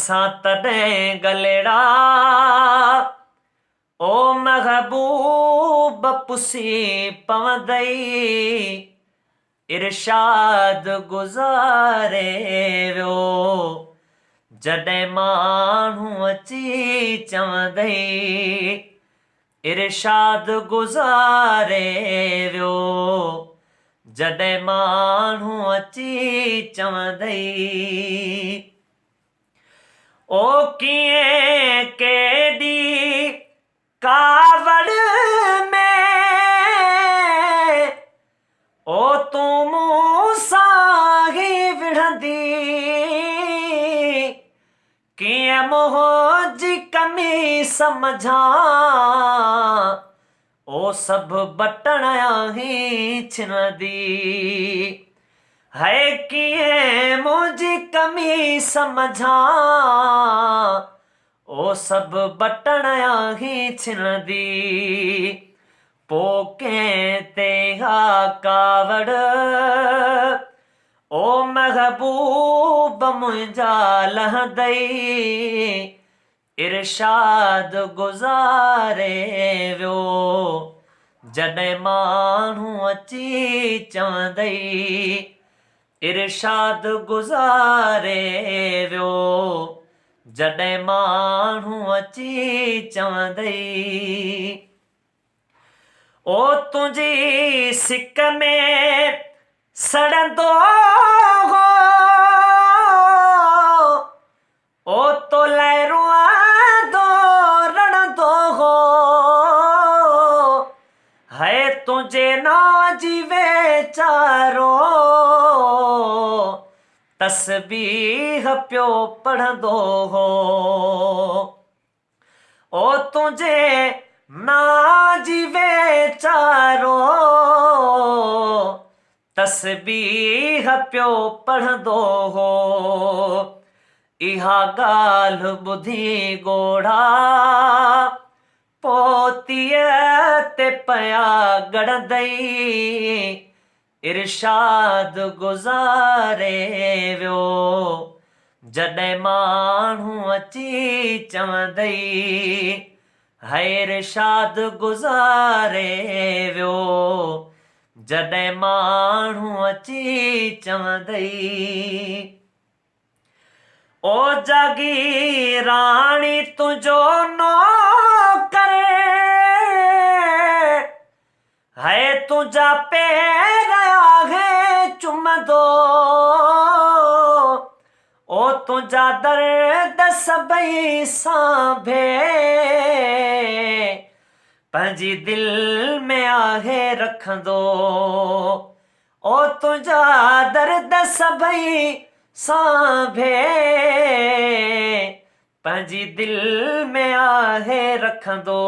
असां तॾहिं गलेड़ा ओ महबूब पुसी पवंदई इरशाद गुज़ारे वियो जॾहिं माण्हू अची चवंदई इरशाद गुज़ारे वियो जॾहिं माण्हू अची चवंदई ओ कीअं केॾी कावड़ में ओ तूं मूं सां ई विढ़ंदी कीअं मुंहिंजी कमी सम्झां ओ सभु बटण ई छिनंदी है कीअं मुंहिंजी कमी सम्झां ओ सभु बटण ई छिनंदी पोइ कंहिं ते हा कावड़ ओ महबूब मुंहिंजा लहंदई इरशाद गुज़ारे वियो जॾहिं माण्हू अची चवंदई इरशाद गुज़ारे वियो जॾहिं माण्हू अची चवंदई ओ तुंहिंजी सिक में सड़ंदो हो ओ तो लहरुआंदो रणंदो हो है तुंहिंजे नाम जी वेचारो तस्बीह पियो पढ़ंदो हो ओ तुंहिंजे नाम जी वेचारो तस्बीह पियो पढ़ंदो हो इहा ॻाल्हि ॿुधी ॻोढ़ा पोतीअ ते पिया ॻड़ंदई इरशाद गुज़ारे वियो जॾहिं माण्हू अची चवंदई है इरशाद गुज़ारे वियो जॾहिं माण्हू अची चवंदई ओ जागीराणी तुंहिंजो नौकर है तुंहिंजा पैर आहे चुमंदो ओ तुंहिंजा दर्द सभई सांभे पंहिंजी दिलि में आहे रखंदो ओ तुंहिंजा दर्द सभई सांभे पंहिंजी दिलि में आहे रखंदो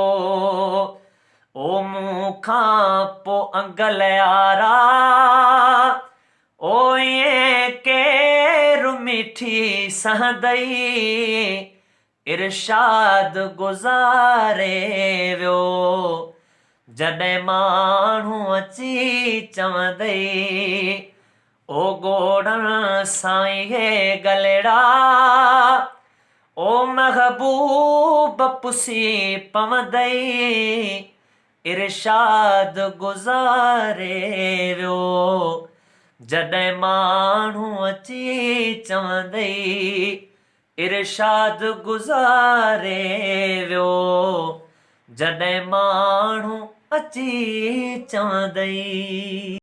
ओ मूं खां पोइ अंगल यारा ओ ईअं केरु मिठी सहंदई इरशाद गुज़ारे वियो जॾहिं माण्हू अची चवंदई ओ ॻोढ़ण साईं हे गलेड़ा ओ महबूब पुसी पवंदई इरशाद गुज़ारे वियो जॾहिं माण्हू अची चवंदई इरशाद गुज़ारे वियो जॾहिं माण्हू अची चवंदई।